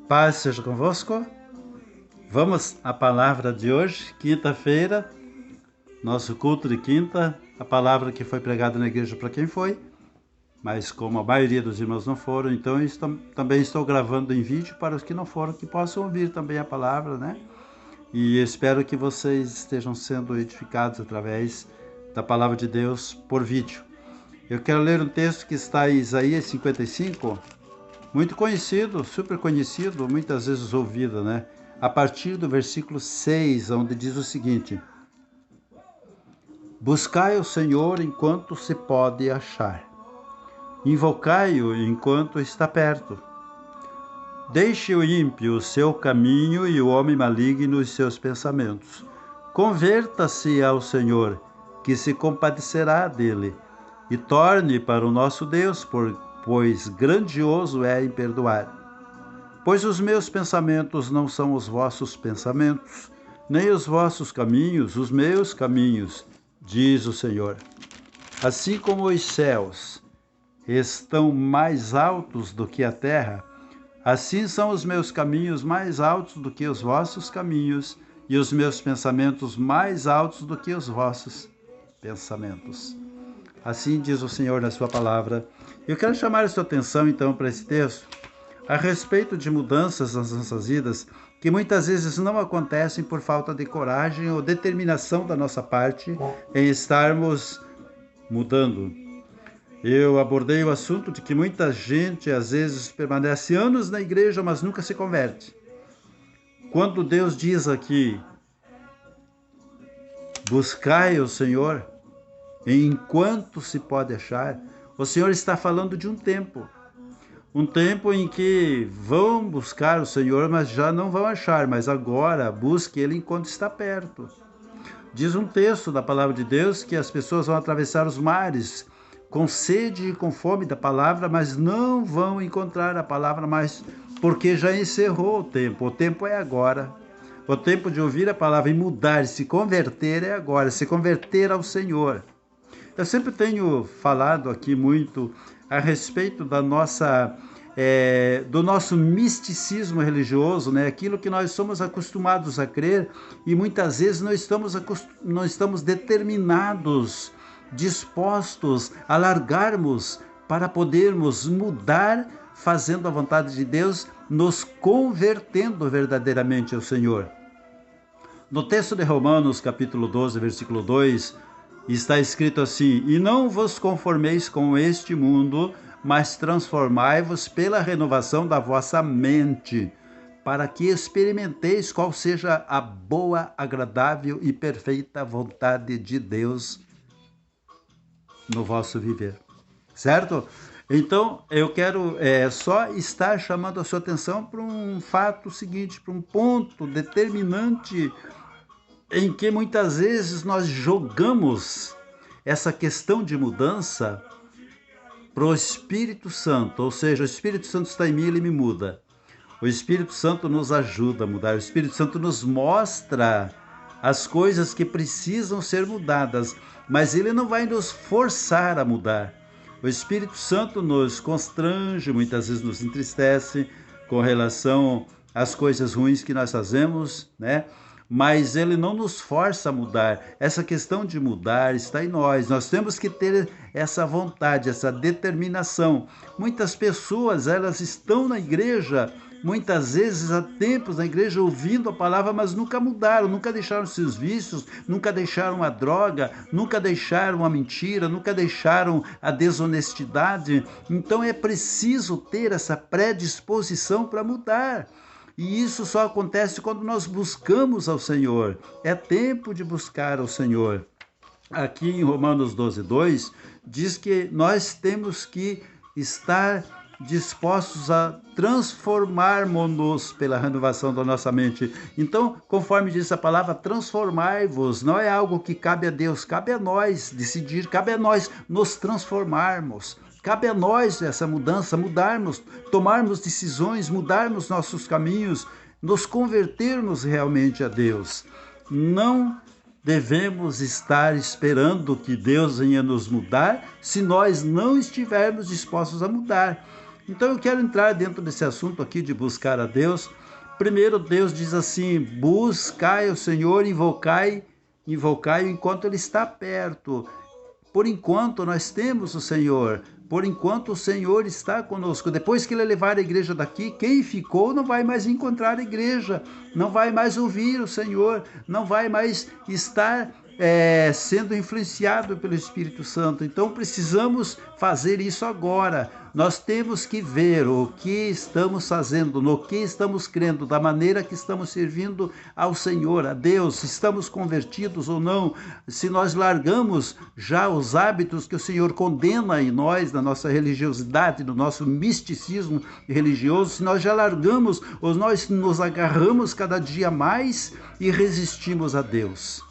Paz seja convosco. Vamos à palavra de hoje, quinta-feira, nosso culto de quinta, a palavra que foi pregada na igreja para quem foi, mas como a maioria dos irmãos não foram, então também estou gravando em vídeo para os que não foram, que possam ouvir também a palavra, né? E espero que vocês estejam sendo edificados através da palavra de Deus por vídeo. Eu quero ler um texto que está em Isaías 55, muito conhecido, super conhecido, muitas vezes ouvido, né? A partir do versículo 6, onde diz o seguinte: Buscai o Senhor enquanto se pode achar. Invocai-o enquanto está perto. Deixe o ímpio o seu caminho e o homem maligno os seus pensamentos. Converta-se ao Senhor, que se compadecerá dele, e torne para o nosso Deus, pois grandioso é em perdoar. Pois os meus pensamentos não são os vossos pensamentos, nem os vossos caminhos, os meus caminhos, diz o Senhor. Assim como os céus estão mais altos do que a terra, assim são os meus caminhos mais altos do que os vossos caminhos, e os meus pensamentos mais altos do que os vossos pensamentos. Assim diz o Senhor na sua palavra. Eu quero chamar a sua atenção então para esse texto, a respeito de mudanças nas nossas vidas, que muitas vezes não acontecem por falta de coragem ou determinação da nossa parte em estarmos mudando. Eu abordei o assunto de que muita gente às vezes permanece anos na igreja, mas nunca se converte. Quando Deus diz aqui, buscai o Senhor enquanto se pode achar, o Senhor está falando de um tempo em que vão buscar o Senhor, mas já não vão achar, mas agora busque Ele enquanto está perto. Diz um texto da palavra de Deus que as pessoas vão atravessar os mares com sede e com fome da palavra, mas não vão encontrar a palavra mais, porque já encerrou o tempo é agora. O tempo de ouvir a palavra e mudar, se converter é agora, se converter ao Senhor. Eu sempre tenho falado aqui muito a respeito da do nosso misticismo religioso, né? Aquilo que nós somos acostumados a crer e muitas vezes não estamos determinados, dispostos a largarmos para podermos mudar, fazendo a vontade de Deus, nos convertendo verdadeiramente ao Senhor. No texto de Romanos, capítulo 12, versículo 2, está escrito assim: E não vos conformeis com este mundo, mas transformai-vos pela renovação da vossa mente, para que experimenteis qual seja a boa, agradável e perfeita vontade de Deus no vosso viver. Certo? Então, eu quero só estar chamando a sua atenção para um fato seguinte, para um ponto determinante em que muitas vezes nós jogamos essa questão de mudança para o Espírito Santo, ou seja, o Espírito Santo está em mim, ele me muda. O Espírito Santo nos ajuda a mudar, o Espírito Santo nos mostra as coisas que precisam ser mudadas, mas ele não vai nos forçar a mudar. O Espírito Santo nos constrange, muitas vezes nos entristece com relação às coisas ruins que nós fazemos, né? Mas ele não nos força a mudar. Essa questão de mudar está em nós. Nós temos que ter essa vontade, essa determinação. Muitas pessoas, elas estão na igreja, muitas vezes há tempos na igreja ouvindo a palavra, mas nunca mudaram, nunca deixaram seus vícios, nunca deixaram a droga, nunca deixaram a mentira, nunca deixaram a desonestidade. Então é preciso ter essa predisposição para mudar. E isso só acontece quando nós buscamos ao Senhor. É tempo de buscar ao Senhor. Aqui em Romanos 12, 2, diz que nós temos que estar dispostos a transformarmos-nos pela renovação da nossa mente. Então, conforme diz a palavra, transformai-vos. Não é algo que cabe a Deus, cabe a nós decidir, cabe a nós nos transformarmos. Cabe a nós essa mudança, mudarmos, tomarmos decisões, mudarmos nossos caminhos, nos convertermos realmente a Deus. Não devemos estar esperando que Deus venha nos mudar se nós não estivermos dispostos a mudar. Então eu quero entrar dentro desse assunto aqui de buscar a Deus. Primeiro, Deus diz assim: buscai o Senhor, invocai enquanto Ele está perto. Por enquanto nós temos o Senhor, por enquanto o Senhor está conosco. Depois que Ele levar a igreja daqui, quem ficou não vai mais encontrar a igreja, não vai mais ouvir o Senhor, não vai mais estar sendo influenciado pelo Espírito Santo. Então precisamos fazer isso agora. Nós temos que ver o que estamos fazendo, no que estamos crendo, da maneira que estamos servindo ao Senhor, a Deus, se estamos convertidos ou não, se nós largamos já os hábitos que o Senhor condena em nós, na nossa religiosidade, no nosso misticismo religioso, se nós já largamos ou nós nos agarramos cada dia mais e resistimos a Deus.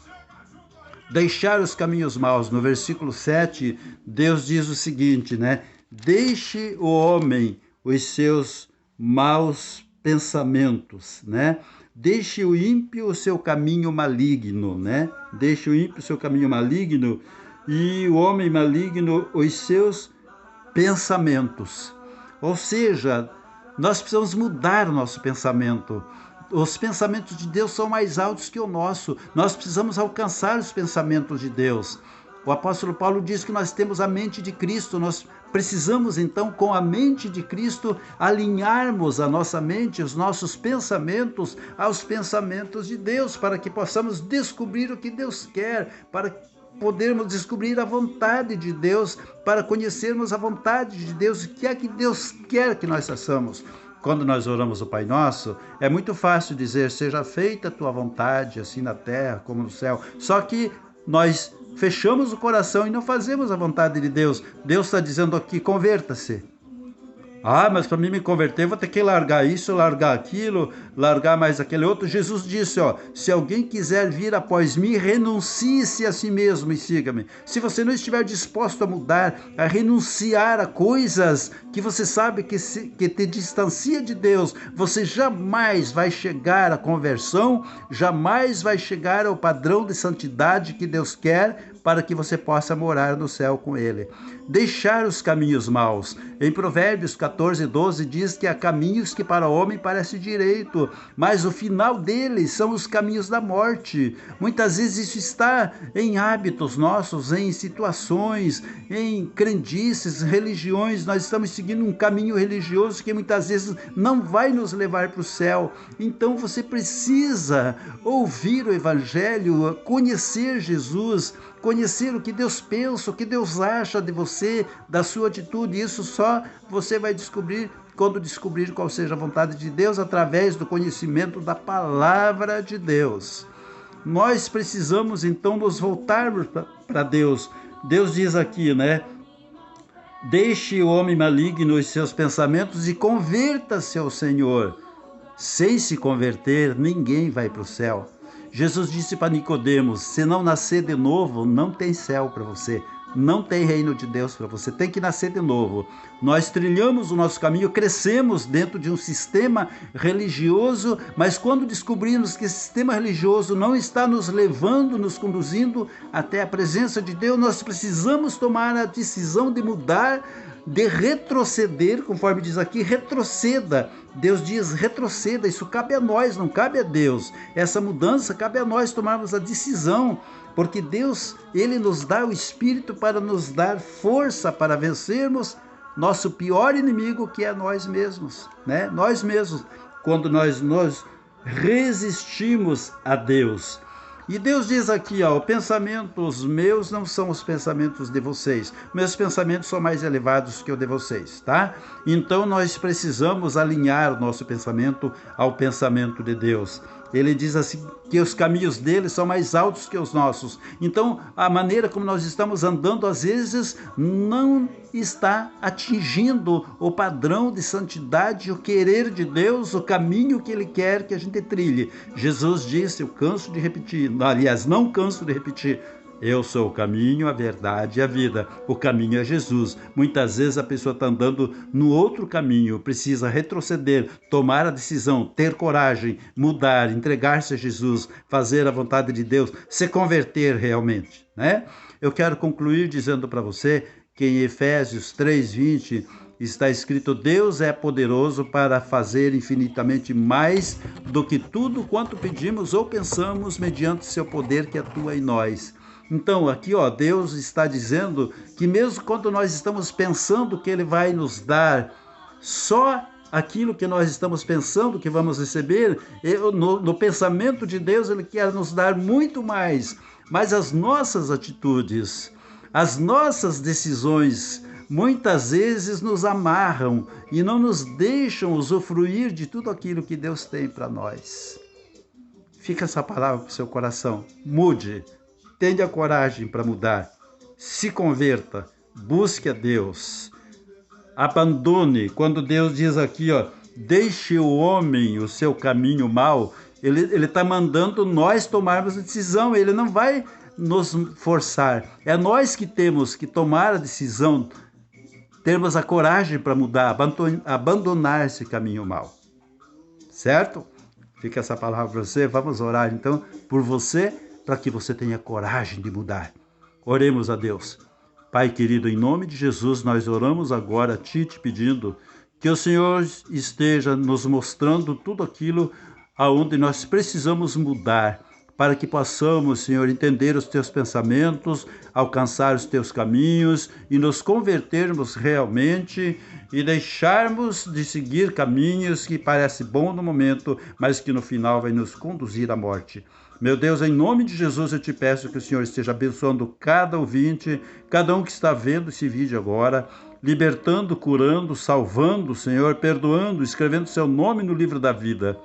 Deixar os caminhos maus. No versículo 7, Deus diz o seguinte, né? Deixe o homem os seus maus pensamentos, né? Deixe o ímpio o seu caminho maligno, né? Deixe o ímpio o seu caminho maligno e o homem maligno os seus pensamentos. Ou seja, nós precisamos mudar o nosso pensamento. Os pensamentos de Deus são mais altos que o nosso. Nós precisamos alcançar os pensamentos de Deus. O apóstolo Paulo diz que nós temos a mente de Cristo. Nós precisamos, então, com a mente de Cristo, alinharmos a nossa mente, os nossos pensamentos, aos pensamentos de Deus, para que possamos descobrir o que Deus quer, para podermos descobrir a vontade de Deus, para conhecermos a vontade de Deus, o que é que Deus quer que nós façamos. Quando nós oramos o Pai Nosso, é muito fácil dizer: seja feita a tua vontade, assim na terra como no céu. Só que nós fechamos o coração e não fazemos a vontade de Deus. Deus está dizendo aqui: converta-se. Ah, mas para mim me converter, vou ter que largar isso, largar aquilo, largar mais aquele outro. Jesus disse, se alguém quiser vir após mim, renuncie-se a si mesmo e siga-me. Se você não estiver disposto a mudar, a renunciar a coisas que você sabe que te distancia de Deus, você jamais vai chegar à conversão, jamais vai chegar ao padrão de santidade que Deus quer para que você possa morar no céu com Ele. Deixar os caminhos maus. Em Provérbios 14:12 diz que há caminhos que para o homem parece direito, mas o final deles são os caminhos da morte. Muitas vezes isso está em hábitos nossos, em situações, em crendices, religiões. Nós estamos seguindo um caminho religioso que muitas vezes não vai nos levar para o céu. Então você precisa ouvir o Evangelho, conhecer Jesus, conhecer o que Deus pensa, o que Deus acha de você, da sua atitude. Isso só você vai descobrir quando descobrir qual seja a vontade de Deus, através do conhecimento da palavra de Deus. Nós precisamos então nos voltarmos para Deus. Deus diz aqui, né? Deixe o homem maligno os seus pensamentos e converta-se ao Senhor. Sem se converter, ninguém vai para o céu. Jesus disse para Nicodemos: se não nascer de novo, não tem céu para você, não tem reino de Deus para você, tem que nascer de novo. Nós trilhamos o nosso caminho, crescemos dentro de um sistema religioso, mas quando descobrimos que esse sistema religioso não está nos levando, nos conduzindo até a presença de Deus, nós precisamos tomar a decisão de mudar, de retroceder, conforme diz aqui, retroceda. Deus diz retroceda, isso cabe a nós, não cabe a Deus. Essa mudança cabe a nós tomarmos a decisão, porque Deus, Ele nos dá o Espírito para nos dar força para vencermos nosso pior inimigo, que é nós mesmos, né? Nós mesmos, quando nós resistimos a Deus. E Deus diz aqui, pensamentos meus não são os pensamentos de vocês. Meus pensamentos são mais elevados que o de vocês, tá? Então nós precisamos alinhar o nosso pensamento ao pensamento de Deus. Ele diz assim que os caminhos dele são mais altos que os nossos. Então, a maneira como nós estamos andando, às vezes, não está atingindo o padrão de santidade, o querer de Deus, o caminho que Ele quer que a gente trilhe. Jesus disse, eu canso de repetir, aliás, não canso de repetir, eu sou o caminho, a verdade e a vida. O caminho é Jesus. Muitas vezes a pessoa está andando no outro caminho, precisa retroceder, tomar a decisão, ter coragem, mudar, entregar-se a Jesus, fazer a vontade de Deus, se converter realmente, né? Eu quero concluir dizendo para você que em Efésios 3:20 Está escrito: Deus é poderoso para fazer infinitamente mais do que tudo quanto pedimos ou pensamos, mediante seu poder que atua em nós. Então, aqui, Deus está dizendo que mesmo quando nós estamos pensando que Ele vai nos dar só aquilo que nós estamos pensando que vamos receber, no pensamento de Deus, Ele quer nos dar muito mais. Mas as nossas atitudes, as nossas decisões, muitas vezes nos amarram e não nos deixam usufruir de tudo aquilo que Deus tem para nós. Fica essa palavra para o seu coração. Mude, tenha coragem para mudar, se converta, busque a Deus. Abandone, quando Deus diz aqui, deixe o homem o seu caminho mau, Ele está mandando nós tomarmos a decisão, Ele não vai nos forçar. É nós que temos que tomar a decisão, termos a coragem para mudar, abandonar esse caminho mau. Certo? Fica essa palavra para você. Vamos orar então por você, para que você tenha coragem de mudar. Oremos a Deus. Pai querido, em nome de Jesus, nós oramos agora a Ti, te pedindo que o Senhor esteja nos mostrando tudo aquilo aonde nós precisamos mudar, para que possamos, Senhor, entender os Teus pensamentos, alcançar os Teus caminhos e nos convertermos realmente e deixarmos de seguir caminhos que parecem bons no momento, mas que no final vai nos conduzir à morte. Meu Deus, em nome de Jesus, eu te peço que o Senhor esteja abençoando cada ouvinte, cada um que está vendo esse vídeo agora, libertando, curando, salvando, Senhor, perdoando, escrevendo seu nome no livro da vida.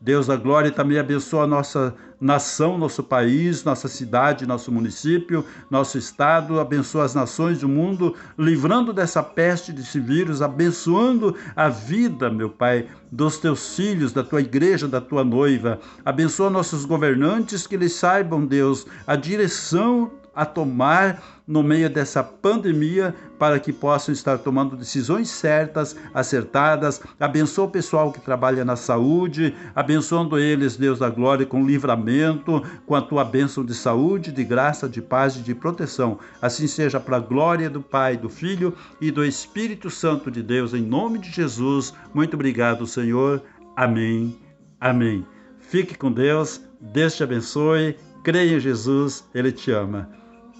Deus da glória, também abençoa a nossa nação, nosso país, nossa cidade, nosso município, nosso estado, abençoa as nações do mundo, livrando dessa peste, desse vírus, abençoando a vida, meu Pai, dos teus filhos, da tua igreja, da tua noiva. Abençoa nossos governantes, que eles saibam, Deus, a direção a tomar no meio dessa pandemia, para que possam estar tomando decisões certas, acertadas. Abençoa o pessoal que trabalha na saúde, abençoando eles, Deus da glória, com livramento, com a tua bênção de saúde, de graça, de paz e de proteção. Assim seja, para a glória do Pai, do Filho e do Espírito Santo de Deus, em nome de Jesus. Muito obrigado, Senhor. Amém. Amém. Fique com Deus, Deus te abençoe, creia em Jesus, Ele te ama.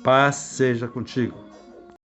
Paz seja contigo.